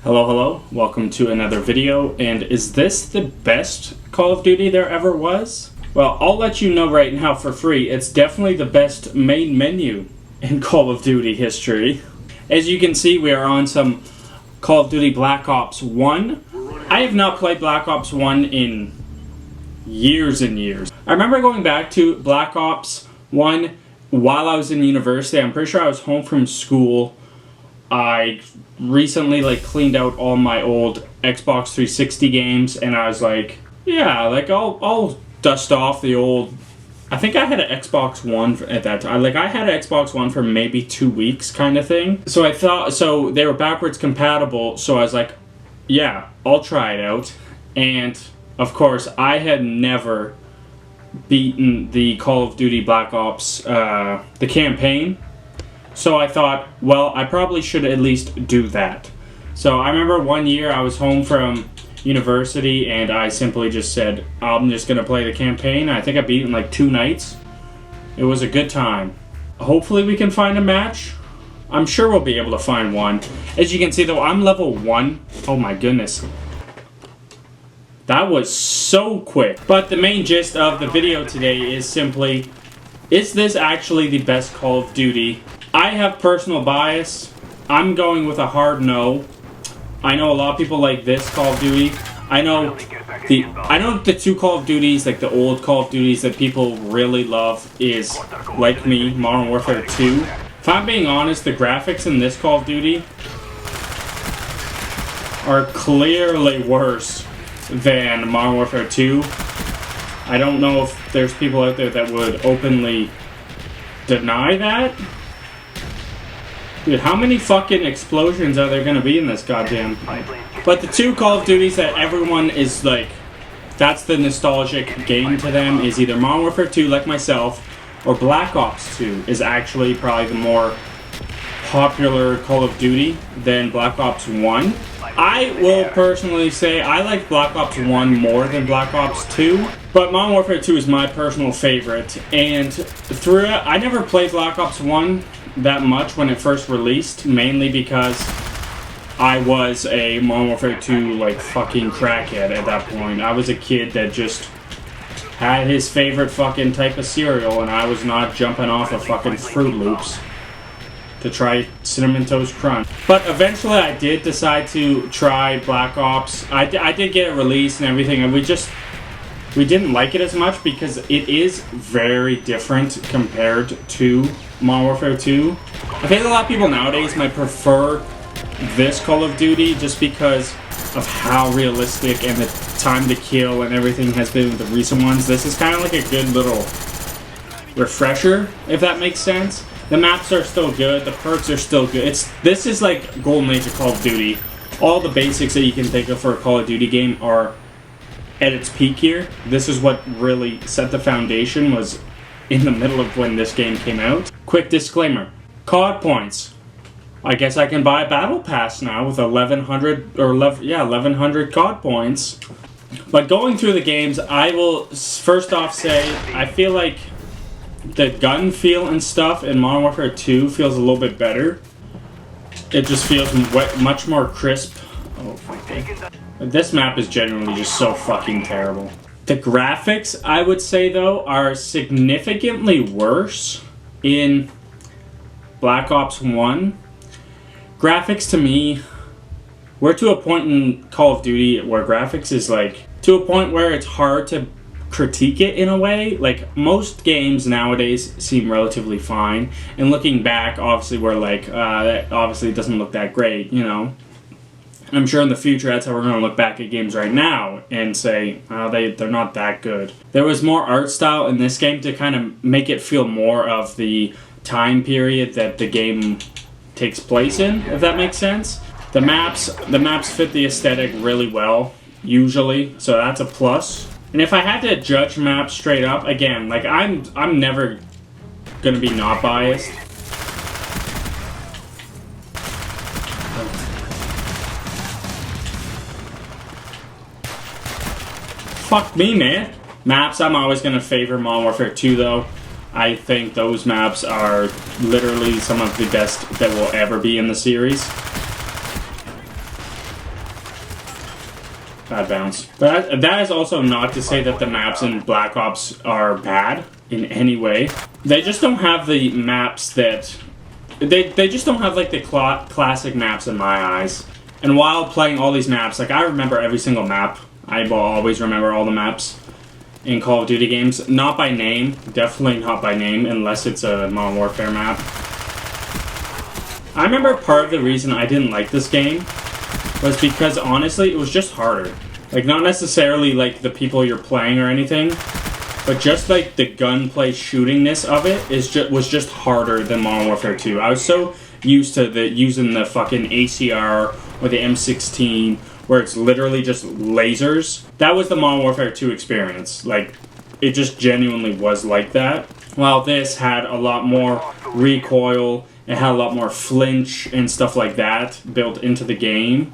Hello, welcome to another video, and is this the best Call of Duty there ever was? Well, I'll let you know right now for free, it's definitely the best main menu in Call of Duty history. As you can see, we are on some Call of Duty Black Ops 1. I have not played Black Ops 1 in years and years. I remember going back to Black Ops 1 while I was in university. I'm pretty sure I was home from school. I recently cleaned out all my old Xbox 360 games, and I was like, yeah, I'll dust off the old. I think I had an Xbox One at that time. I had an Xbox One for maybe 2 weeks, kind of thing. So I thought, so they were backwards compatible. So I was like, yeah, I'll try it out. And of course, I had never beaten the Call of Duty Black Ops, the campaign. So I thought, well, I probably should at least do that. So I remember one year I was home from university and I simply just said, I'm just going to play the campaign. I think I beat it in like 2 nights. It was a good time. Hopefully we can find a match. I'm sure we'll be able to find one. As you can see though, I'm level 1. Oh my goodness. That was so quick. But the main gist of the video today is simply, is this actually the best Call of Duty? I have personal bias. I'm going with a hard no. I know a lot of people like this Call of Duty. I know the 2 Call of Duties, like the old Call of Duties that people really love is, like me, Modern Warfare 2. If I'm being honest, the graphics in this Call of Duty are clearly worse than Modern Warfare 2. I don't know if there's people out there that would openly deny that. Dude, how many fucking explosions are there gonna be in this goddamn thing? But the 2 Call of Duties that everyone is like, that's the nostalgic game to them, is either Modern Warfare 2, like myself, or Black Ops 2 is actually probably the more popular Call of Duty than Black Ops 1. I will personally say I like Black Ops 1 more than Black Ops 2, but Modern Warfare 2 is my personal favorite, and through it, I never played Black Ops 1 that much when it first released, mainly because I was a Modern Warfare 2 fucking crackhead at that point. I was a kid that just had his favorite fucking type of cereal, and I was not jumping off of fucking Fruit Loops to try Cinnamon Toast Crunch. But eventually I did decide to try Black Ops. I did get it released and everything, and we didn't like it as much because it is very different compared to Modern Warfare 2. I think a lot of people nowadays might prefer this Call of Duty just because of how realistic and the time to kill and everything has been with the recent ones. This is kind of like a good little refresher, if that makes sense. The maps are still good, the perks are still good. This is like Golden Age of Call of Duty. All the basics that you can think of for a Call of Duty game are at its peak here. This is what really set the foundation, was in the middle of when this game came out. Quick disclaimer, COD points. I guess I can buy a battle pass now with 1100 COD points. But going through the games, I will first off say, I feel like the gun feel and stuff in Modern Warfare 2 feels a little bit better. It just feels much more crisp. Oh, okay. This map is generally just so fucking terrible. The graphics, I would say though, are significantly worse in Black Ops 1. Graphics to me, we're to a point in Call of Duty where graphics is to a point where it's hard to critique it in a way. Most games nowadays seem relatively fine, and looking back, obviously we're that obviously doesn't look that great, you know. And I'm sure in the future that's how we're going to look back at games right now and say, they're not that good. There was more art style in this game to kind of make it feel more of the time period that the game takes place in, if that makes sense. The maps fit the aesthetic really well, usually, so that's a plus. And if I had to judge maps straight up, again, I'm never gonna be not biased. Fuck me, man. Maps, I'm always gonna favor Modern Warfare 2 though. I think those maps are literally some of the best that will ever be in the series. Bad bounce. But that is also not to say that the maps in Black Ops are bad in any way. They just don't have the maps that... They just don't have, like, the classic maps in my eyes. And while playing all these maps, like, I remember every single map. I will always remember all the maps in Call of Duty games. Not by name. Definitely not by name, unless it's a Modern Warfare map. I remember part of the reason I didn't like this game was because, honestly, it was just harder. Like, not necessarily, like, the people you're playing or anything, but just, like, the gunplay shootingness of it was just harder than Modern Warfare 2. I was so used to using the fucking ACR or the M16, where it's literally just lasers. That was the Modern Warfare 2 experience. Like, it just genuinely was like that. While this had a lot more recoil, it had a lot more flinch and stuff like that built into the game,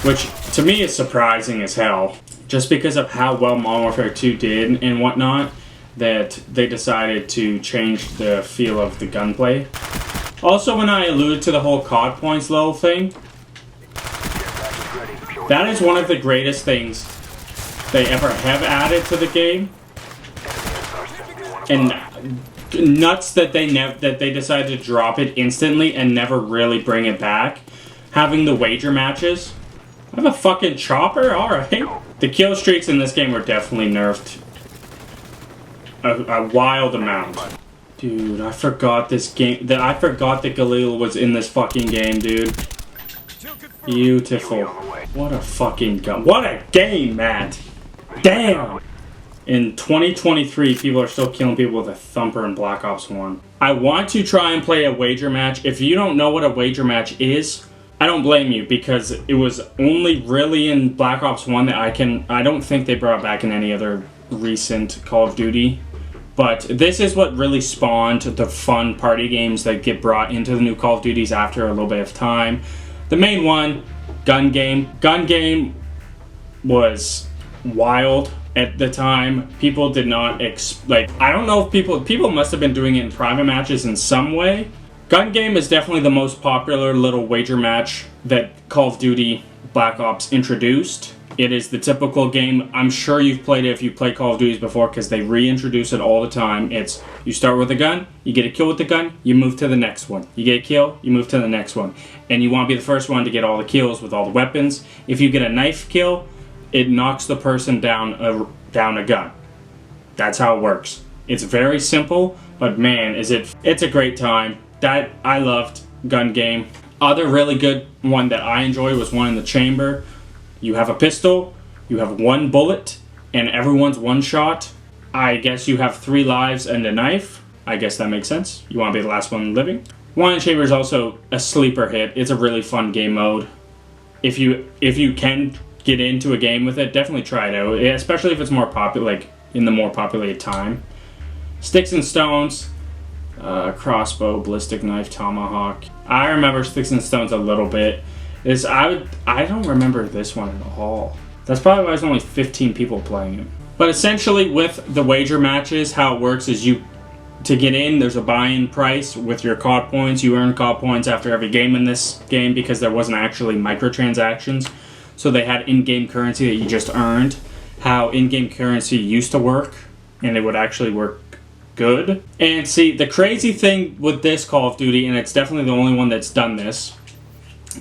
which to me is surprising as hell. Just because of how well Modern Warfare 2 did and whatnot, that they decided to change the feel of the gunplay. Also, when I alluded to the whole COD points level thing, that is one of the greatest things they ever have added to the game. And nuts that they decided to drop it instantly and never really bring it back. Having the wager matches. I have a fucking chopper? Alright. The kill streaks in this game were definitely nerfed a wild amount. Dude, I forgot this game. I forgot that Galil was in this fucking game, dude. Beautiful. What a fucking gun. What a game, Matt. Damn. In 2023, people are still killing people with a thumper in Black Ops 1. I want to try and play a wager match. If you don't know what a wager match is, I don't blame you, because it was only really in Black Ops 1 that I don't think they brought back in any other recent Call of Duty. But this is what really spawned the fun party games that get brought into the new Call of Duties after a little bit of time. The main one, Gun Game. Gun Game was wild at the time. People did not I don't know if people must have been doing it in private matches in some way. Gun Game is definitely the most popular little wager match that Call of Duty Black Ops introduced. It is the typical game. I'm sure you've played it if you played Call of Duties before, because they reintroduce it all the time. It's, you start with a gun, you get a kill with the gun, you move to the next one. You get a kill, you move to the next one. And you want to be the first one to get all the kills with all the weapons. If you get a knife kill, it knocks the person down a gun. That's how it works. It's very simple, but man, it's a great time. That I loved Gun Game. Other really good one that I enjoyed was one in the chamber. You have a pistol, you have one bullet, and everyone's one shot. I guess you have 3 lives and a knife. I guess that makes sense. You want to be the last one living. One in chamber is also a sleeper hit. It's a really fun game mode. If you can get into a game with it, definitely try it out. Especially if it's more popular, like in the more populated time. Sticks and Stones. Crossbow, ballistic knife, tomahawk. I remember Sticks and Stones a little bit. I don't remember this one at all. That's probably why there's only 15 people playing it. But essentially, with the wager matches, how it works is to get in, there's a buy-in price with your COD points. You earn COD points after every game in this game because there wasn't actually microtransactions. So they had in-game currency that you just earned. How in-game currency used to work, and it would actually work good. And see, the crazy thing with this Call of Duty, and it's definitely the only one that's done this,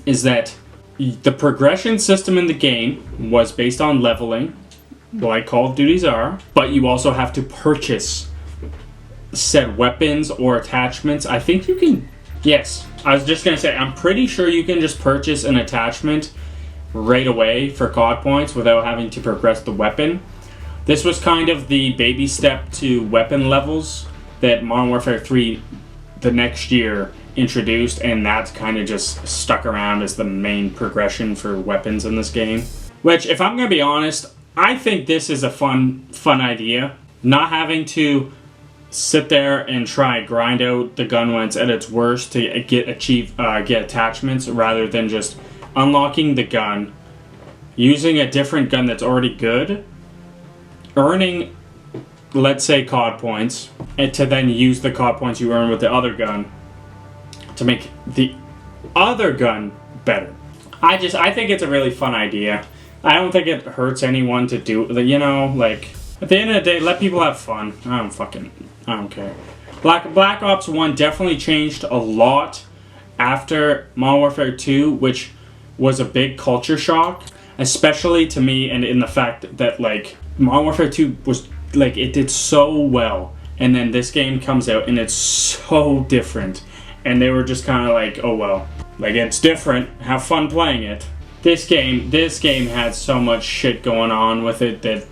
is that the progression system in the game was based on leveling, like Call of Duties are, but you also have to purchase said weapons or attachments. I think you can, yes, I was just going to say, I'm pretty sure you can just purchase an attachment right away for COD points without having to progress the weapon. This was kind of the baby step to weapon levels that Modern Warfare 3 the next year introduced, and that's kind of just stuck around as the main progression for weapons in this game. Which, if I'm going to be honest, I think this is a fun idea. Not having to sit there and try grind out the gun when it's at its worst to get attachments, rather than just unlocking the gun, using a different gun that's already good, earning, let's say, COD points, and to then use the COD points you earn with the other gun to make the other gun better. I think it's a really fun idea. I don't think it hurts anyone to do, you know, like, at the end of the day, let people have fun. I don't care. Black Ops 1 definitely changed a lot after Modern Warfare 2, which was a big culture shock, especially to me, and in the fact that, like, Modern Warfare 2 was, like, it did so well, and then this game comes out and it's so different, and they were just kind of like, oh well, like, it's different, have fun playing it. This game had so much shit going on with it that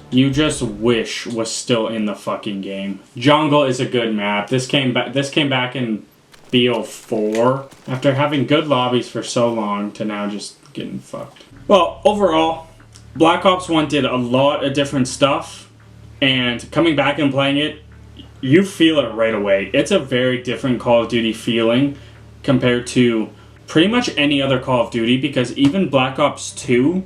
you just wish was still in the fucking game. Jungle is a good map. This came back in BO4 after having good lobbies for so long to now just getting fucked. Well, overall, Black Ops 1 did a lot of different stuff, and coming back and playing it, you feel it right away. It's a very different Call of Duty feeling compared to pretty much any other Call of Duty, because even Black Ops 2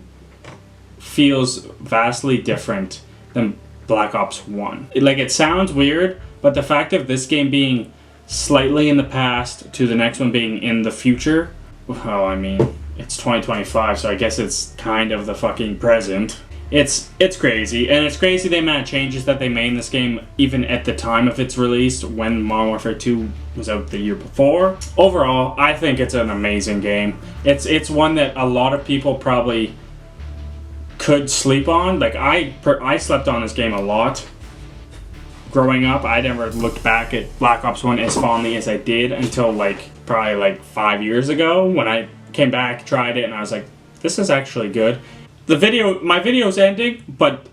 feels vastly different than Black Ops 1. It sounds weird, but the fact of this game being slightly in the past to the next one being in the future, well, I mean, it's 2025, so I guess it's kind of the fucking present. It's crazy, and it's crazy the amount of changes that they made in this game even at the time of its release when Modern Warfare 2 was out the year before. Overall, I think it's an amazing game. It's one that a lot of people probably could sleep on. Like, I slept on this game a lot. Growing up, I never looked back at Black Ops 1 as fondly as I did until, like, probably, like, 5 years ago when I came back, tried it, and I was like, this is actually good. My video's ending, but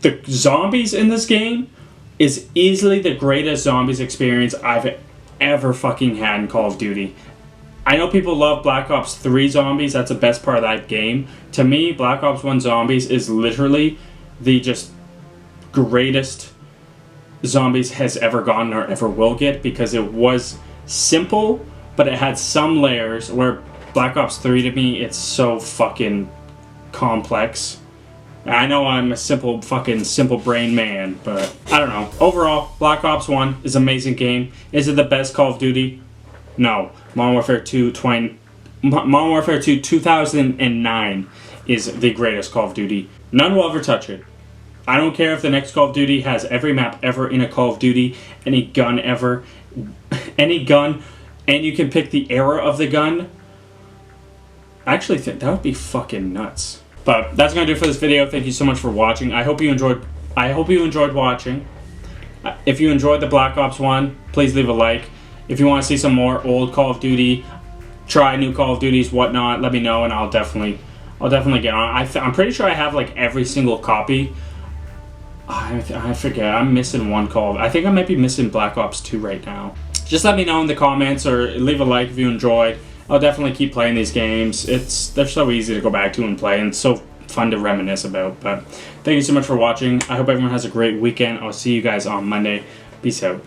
the zombies in this game is easily the greatest zombies experience I've ever fucking had in Call of Duty. I know people love Black Ops 3 zombies, that's the best part of that game. To me, Black Ops 1 zombies is literally the just greatest zombies has ever gotten or ever will get, because it was simple, but it had some layers, where Black Ops 3 to me, it's so fucking complex. I know I'm a simple brain man, but I don't know. Overall, Black Ops 1 is an amazing game. Is it the best Call of Duty? No. Modern Warfare 2 2009 is the greatest Call of Duty. None will ever touch it. I don't care if the next Call of Duty has every map ever in a Call of Duty, any gun ever, any gun, and you can pick the era of the gun. I actually think that would be fucking nuts. But that's gonna do it for this video. Thank you so much for watching. I hope you enjoyed watching. If you enjoyed the Black Ops 1, please leave a like. If you want to see some more old Call of Duty, try new Call of Duties, whatnot, let me know, and I'll definitely get on. I'm pretty sure I have like every single copy. I forget. I'm missing one call. I think I might be missing Black Ops 2 right now. Just let me know in the comments or leave a like if you enjoyed. I'll definitely keep playing these games. They're so easy to go back to and play, and so fun to reminisce about. But thank you so much for watching. I hope everyone has a great weekend. I'll see you guys on Monday. Peace out.